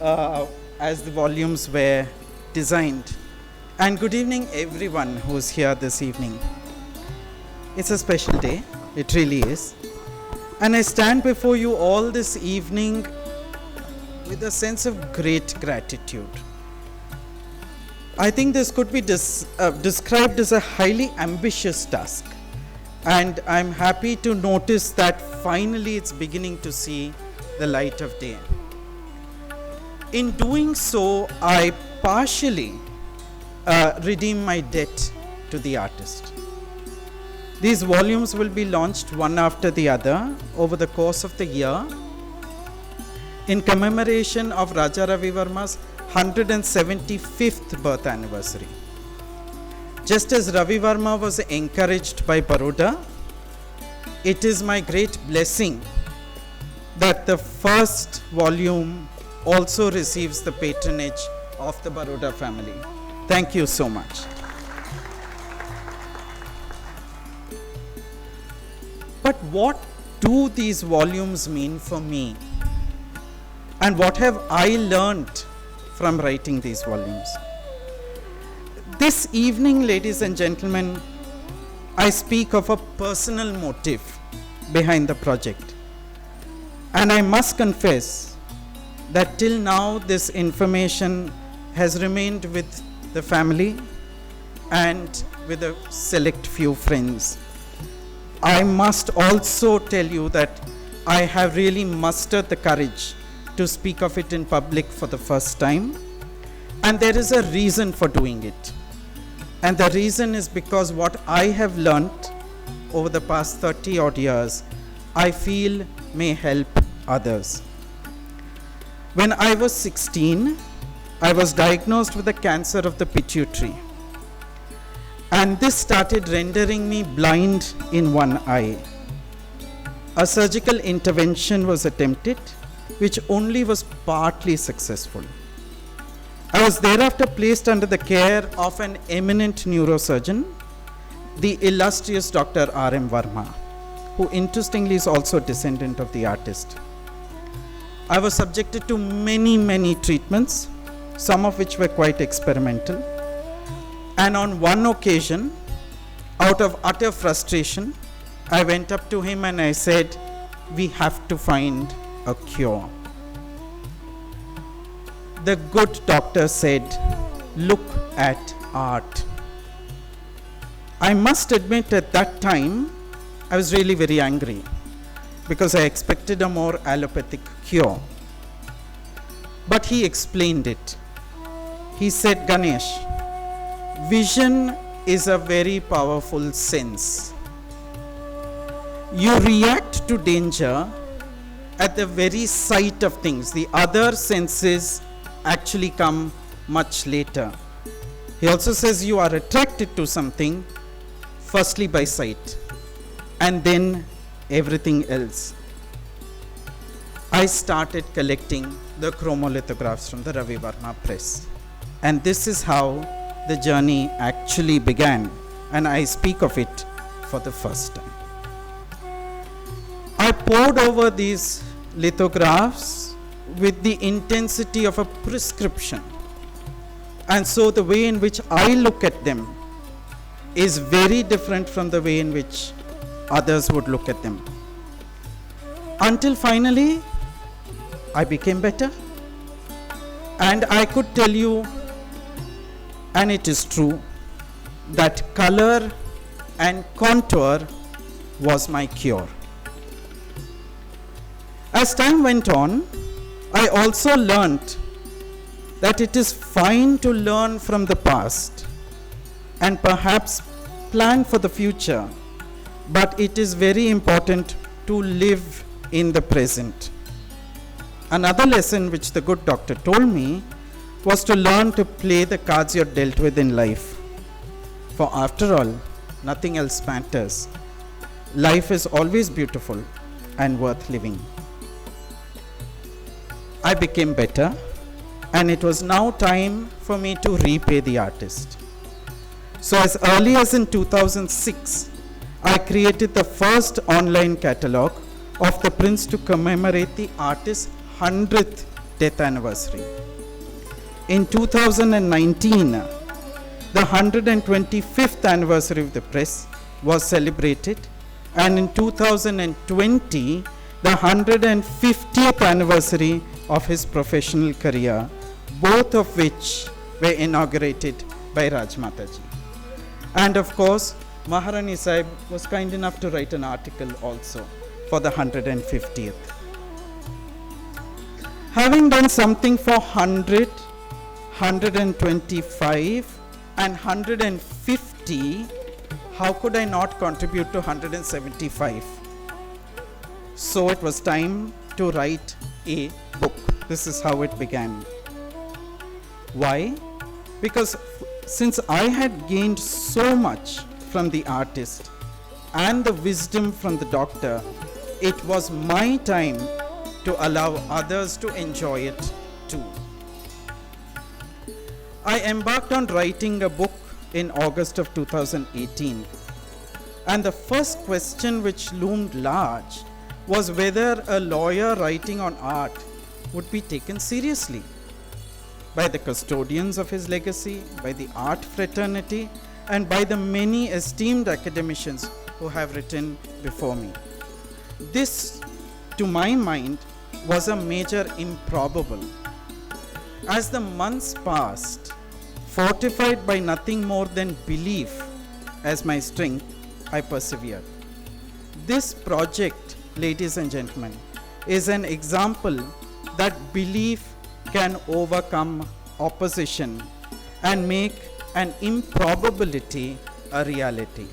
as the volumes were designed. And good evening, everyone who's here this evening. It's a special day, it really is. And I stand before you all this evening with a sense of great gratitude. I think this could be described as a highly ambitious task. And I'm happy to notice that finally it's beginning to see the light of day. In doing so, I partially redeem my debt to the artist. These volumes will be launched one after the other over the course of the year in commemoration of Raja Ravi Varma's 175th birth anniversary. Just as Ravi Varma was encouraged by Baroda, it is my great blessing that the first volume also receives the patronage of the Baroda family. Thank you so much. But what do these volumes mean for me? And what have I learned from writing these volumes? This evening, ladies and gentlemen, I speak of a personal motive behind the project. And I must confess that till now this information has remained with the family and with a select few friends. I must also tell you that I have really mustered the courage to speak of it in public for the first time, and there is a reason for doing it. And the reason is because what I have learnt over the past 30 odd years, I feel may help others. When I was 16, I was diagnosed with a cancer of the pituitary. And this started rendering me blind in one eye. A surgical intervention was attempted, which only was partly successful. I was thereafter placed under the care of an eminent neurosurgeon, the illustrious Dr. R.M. Varma, who interestingly is also a descendant of the artist. I was subjected to many treatments, some of which were quite experimental. And on one occasion, out of utter frustration, I went up to him and I said, "We have to find a cure." The good doctor said, "Look at art." I must admit at that time, I was really very angry because I expected a more allopathic cure. But he explained it. He said, "Ganesh, vision is a very powerful sense. You react to danger at the very sight of things. The other senses actually come much later." He also says you are attracted to something firstly by sight and then everything else. I started collecting the chromolithographs from the Ravi Varma press, and this is how the journey actually began, and I speak of it for the first time. I pored over these lithographs with the intensity of a prescription, and so the way in which I look at them is very different from the way in which others would look at them. Until finally, I became better, and I could tell you, and it is true, that color and contour was my cure. As time went on, I also learnt that it is fine to learn from the past and perhaps plan for the future, but it is very important to live in the present. Another lesson which the good doctor told me was to learn to play the cards you're dealt with in life. For after all, nothing else matters. Life is always beautiful and worth living. I became better, and it was now time for me to repay the artist. So as early as in 2006, I created the first online catalogue of the prints to commemorate the artist's 100th death anniversary. In 2019, the 125th anniversary of the press was celebrated, and in 2020, the 150th anniversary of his professional career, both of which were inaugurated by Rajamataji. And of course, Maharani Sahib was kind enough to write an article also for the 150th. Having done something for 100, 125 and 150, how could I not contribute to 175? So it was time to write a book. This is how it began. Why? Because since I had gained so much from the artist and the wisdom from the doctor, it was my time to allow others to enjoy it too. I embarked on writing a book in August of 2018, and the first question which loomed large was whether a lawyer writing on art would be taken seriously by the custodians of his legacy, by the art fraternity, and by the many esteemed academicians who have written before me. This, to my mind, was a major improbable. As the months passed, Fortified by nothing more than belief as my strength, I persevered. This project, ladies and gentlemen, is an example that belief can overcome opposition and make an improbability a reality.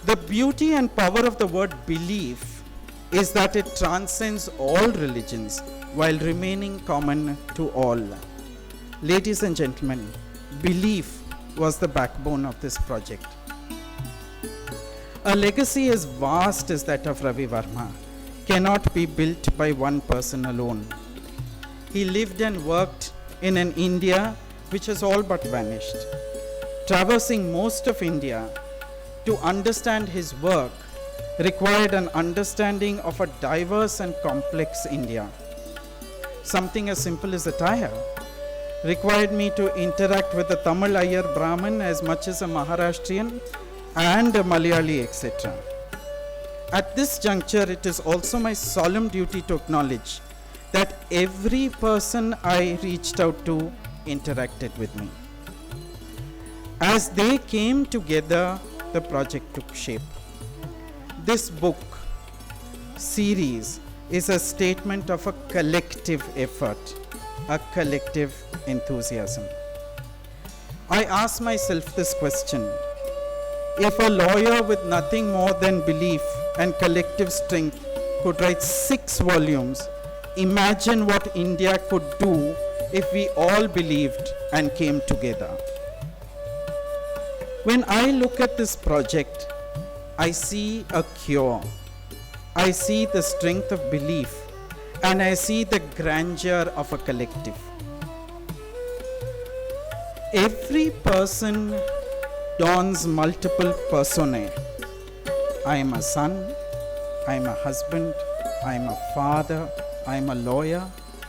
The beauty and power of the word belief is that it transcends all religions while remaining common to all. Ladies and gentlemen, belief was the backbone of this project. A legacy as vast as that of Ravi Varma cannot be built by one person alone. He lived and worked in an India which has all but vanished. Traversing most of India to understand his work required an understanding of a diverse and complex India. Something as simple as attire required me to interact with a Tamil Iyer Brahmin as much as a Maharashtrian and a Malayali, etc. At this juncture, it is also my solemn duty to acknowledge that every person I reached out to interacted with me. As they came together, the project took shape. This book series is a statement of a collective effort, a collective enthusiasm. I ask myself this question: if a lawyer with nothing more than belief and collective strength could write 6 volumes, imagine what India could do if we all believed and came together. When I look at this project, I see a cure. I see the strength of belief, and I see the grandeur of a collective. Every person dons multiple personae. I am a son, I am a husband, I am a father, I am a lawyer,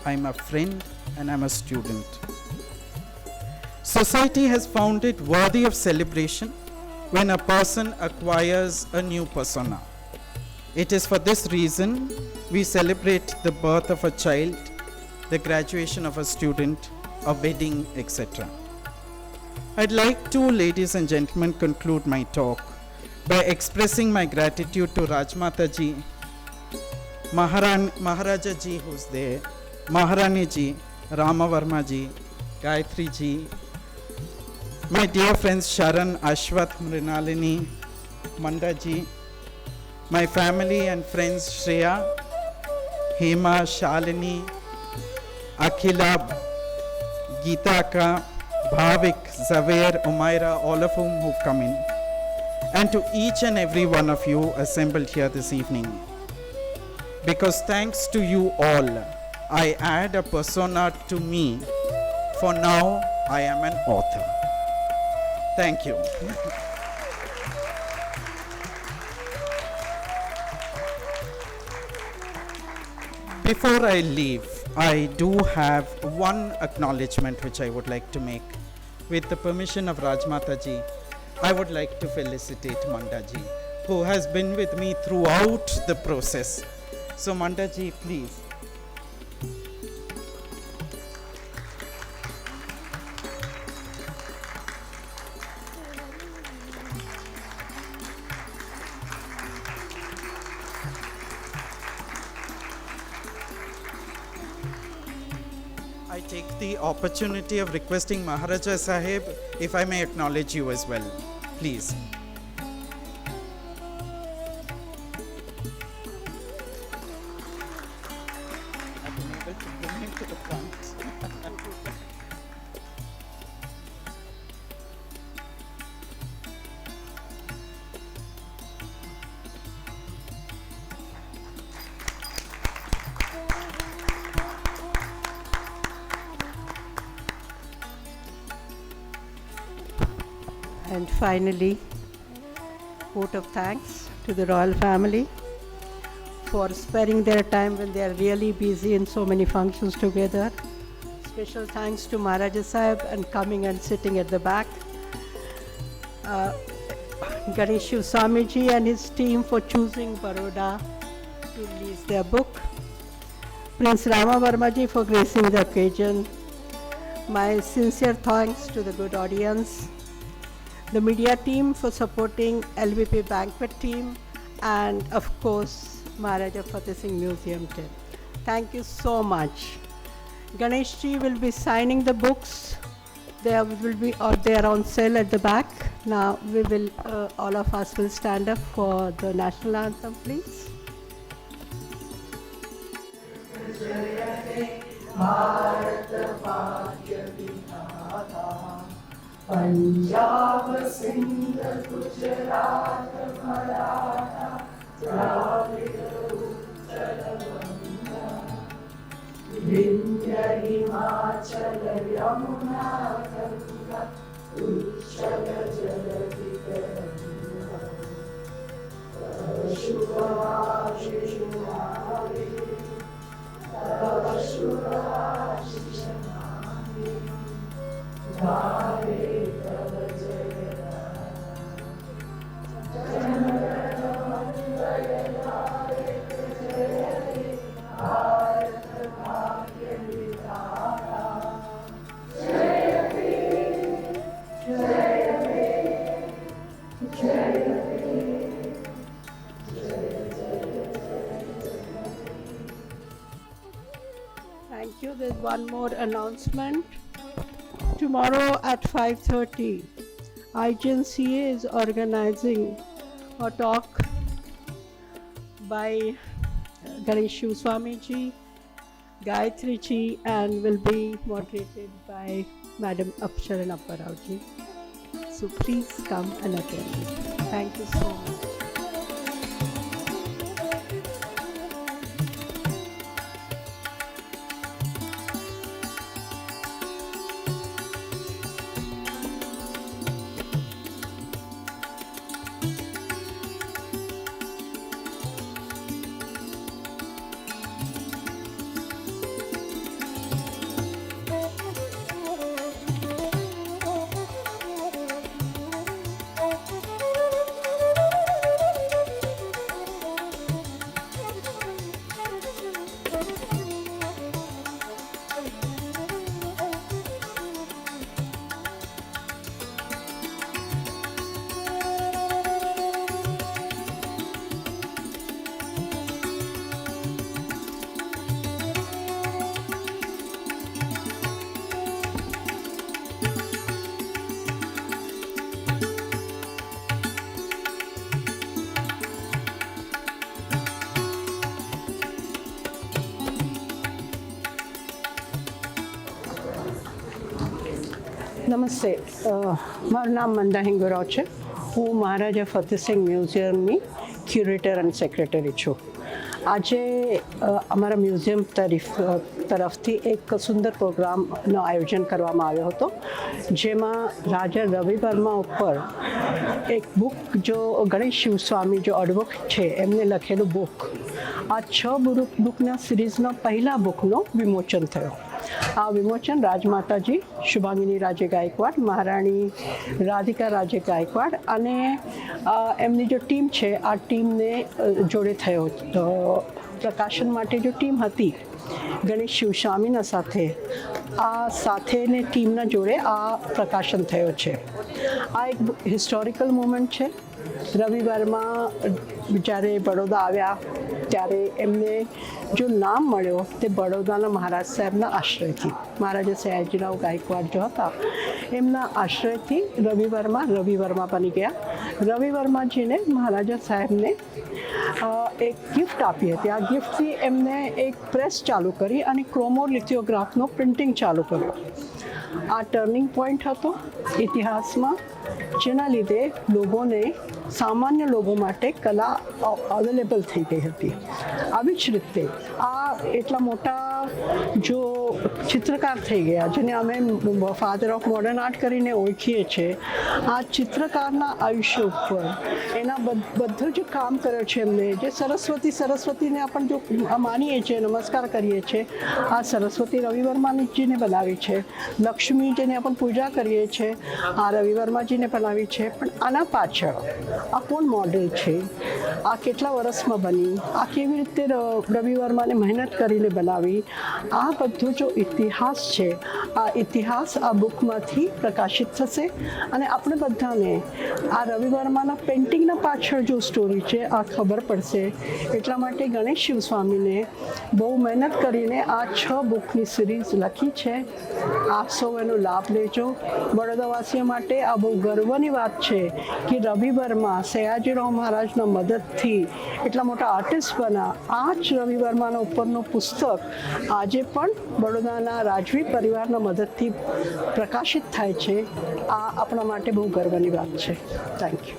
I am a friend, and I am a student. Society has found it worthy of celebration when a person acquires a new persona. It is for this reason we celebrate the birth of a child, the graduation of a student, a wedding, etc. I'd like to, ladies and gentlemen, conclude my talk by expressing my gratitude to Rajamataji, Maharaja Ji, who's there, Maharani Ji, Rama Varma Ji, Gayatri Ji, my dear friends Sharan, Ashwath, Mrinalini, Manda Ji, my family and friends Shreya, Hema, Shalini, Akhila, Geetaka, Bhavik, Zaver, Umaira, all of whom who've come in, and to each and every one of you assembled here this evening. Because thanks to you all, I add a persona to me. For now, I am an author. Thank you. Before I leave, I do have one acknowledgement which I would like to make. With the permission of Rajamataji, I would like to felicitate Mandaji, who has been with me throughout the process. So Mandaji, please. I take the opportunity of requesting Maharaja Sahib, if I may acknowledge you as well, please. I've been able to bring him to the front. And finally, vote of thanks to the royal family for sparing their time when they are really busy in so many functions together. Special thanks to Maharaja Sahib and coming and sitting at the back. Ganesh Shivaswamy ji and his team for choosing Baroda to release their book. Prince Rama Varma ji for gracing the occasion. My sincere thanks to the good audience, the media team for supporting LVP Banquet team, and of course, Maharaja Fatesingh Museum team. Thank you so much. Ganesh Ji will be signing the books. They are on sale at the back. Now we will, all of us will stand up for the national anthem, please. Punjab, Sindh, Gujarat, Maratha, Dravida, Uttar, Banga, Vindhya, Himachal, Yamuna, Ganga, Uchchal, Jaladhikaraje, Shubhangini, Shivaswamy, Hare Thank you. There's one more announcement. Tomorrow at 5:30, IGNCA is organizing a talk by Ganesh Shivaswamy ji, Gayatri ji, and will be moderated by Madam Sharan Apparao ji. So please come and attend. Thank you so much. નમસ્તે, મારું નામ મંદા હિંગોરાવ છે. હું મહારાજા Fatehsinh મ્યુઝિયમની curator અને secretary છું. આજે અમારા museum તરફથી એક સુંદર પ્રોગ્રામનું આયોજન કરવામાં આવ્યો હતો, જેમાં રાજા રવિ વર્મા ઉપર એક બુક, જો ગણેશ શિવસ્વામી જો એડવોકેટ છે એમને લખેલું બુક, આ 6 બુકના સિરીઝનો પહેલા બુકનો વિમોચન થયો. આ વિમોચન રાજમાતાજી, શુભાંગીની રાજે ગાયકવાડ, મહારાણી રાધિકારાજે ગાયકવાડ અને એમની જો ટીમ છે, આ ટીમને જોડે થયો. તો પ્રકાશન માટે જો ટીમ હતી ગણેશ શિવસ્વામીના સાથેને ટીમના જોડે આ પ્રકાશન થયો છે. આ એક હિસ્ટોરિકલ મુમેન્ટ છે. રવિ વર્મા જ્યારે બરોડા આવ્યા ત્યારે એમને જો નામ મળ્યો તે બરોડાના મહારાજ સાહેબના આશ્રયથી, મહારાજા સયાજીરાવ ગાયકવાડ જો હતા એમના આશ્રયથી રવિ વર્મા બની ગયા. રવિ વર્માજીને મહારાજા સાહેબને એક ગિફ્ટ આપી હતી. આ ગિફ્ટથી એમને એક પ્રેસ ચાલુ કરી અને ક્રોમોલિથિયોગ્રાફનો પ્રિન્ટિંગ ચાલુ કર્યો. આ ટર્નિંગ પોઈન્ટ હતો ઇતિહાસમાં, જેના લીધે લોકોને, સામાન્ય લોકો માટે કલા અવેલેબલ થઈ ગઈ હતી. આવી જ રીતે આ એટલા મોટા જો ચિત્રકાર થઈ ગયા, જેને અમે ફાધર ઓફ મોડર્ન આર્ટ કરીને ઓળખીએ છીએ. આ ચિત્રકારના આયુષ્ય ઉપર એના બધું જ કામ કર્યો છે એમને. જે સરસ્વતીને આપણે જો માનીએ છીએ, નમસ્કાર કરીએ છીએ, આ સરસ્વતી રવિ વર્માજીને બનાવી છે. લક્ષ્મી જેને આપણે પૂજા કરીએ છીએ, આ રવિ વર્માજીને બનાવી છે. પણ આના પાછળ આ કોણ મોડેલ છે, આ કેટલા વર્ષમાં બની, આ કેવી રીતે રવિ વર્માને મહેનત કરીને બનાવી, આ બધું જ જો ઇતિહાસ છે આ ઇતિહાસ આ બુકમાંથી પ્રકાશિત થશે અને આપણે બધાને આ રવિ વર્માના પેઇન્ટિંગના પાછળ જો સ્ટોરી છે આ ખબર પડશે. એટલા માટે ગણેશ શિવસ્વામીને બહુ મહેનત કરીને આ 6 બુકની સિરીઝ લખી છે. આપ સૌ એનો લાભ લેજો. બરોડાવાસીઓ માટે આ બહુ ગર્વની વાત છે કે રવિ વર્મા સયાજીરાવ મહારાજના મદદથી એટલા મોટા આર્ટિસ્ટ બન્યા. આ જ રવિ વર્માના ઉપરનું પુસ્તક આજે પણ બરોડાના રાજવી પરિવારના મદદથી પ્રકાશિત થાય છે. આ આપણા માટે બહુ ગર્વની વાત છે. Thank you.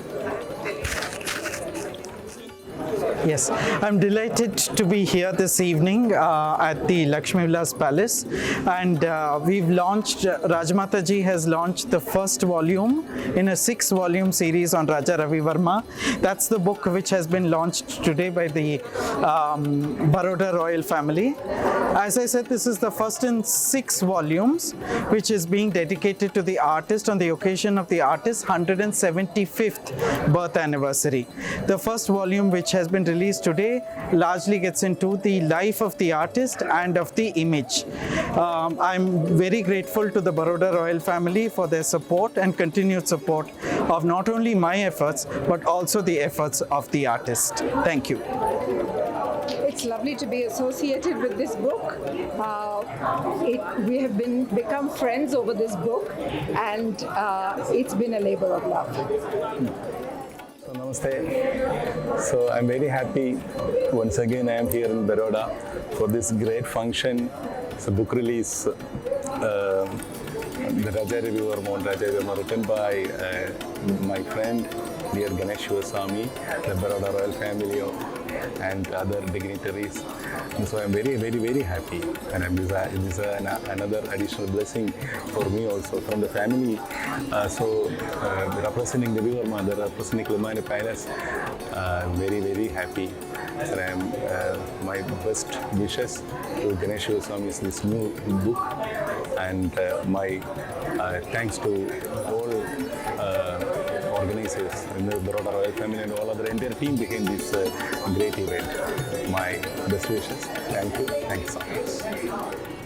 Yes, I'm delighted to be here this evening at the Lukshmi Vilas Palace, and we've launched, Rajamataji has launched the first volume in a 6-volume series on Raja Ravi Varma. That's the book which has been launched today by the Baroda royal family. As I said, this is the first in 6 volumes which is being dedicated to the artist on the occasion of the artist's 175th birth anniversary. The first volume, which has been released today, largely gets into the life of the artist and of the image. I'm very grateful to the Baroda royal family for their support and continued support of not only my efforts but also the efforts of the artist. Thank you. It's lovely to be associated with this book. We have become friends over this book, and it's been a labor of love. So, namaste. So I'm very happy once again I am here in Baroda for this great function. It's a book release. The Raja Ravi Varma written by my friend dear Ganesh Shivaswamy, the Baroda royal family and other dignitaries. And so I'm very, very, very happy, and it is another additional blessing for me also from the family. Representing the Ravi Varma, representing Kilimanoor Palace, very, very happy. And I'm my best wishes to Ganesh Shivaswamy's this new book, and my thanks to all organizers in the Baroda royal family and all other entire team behind this great event. My best wishes. Thank you. Thanks so much.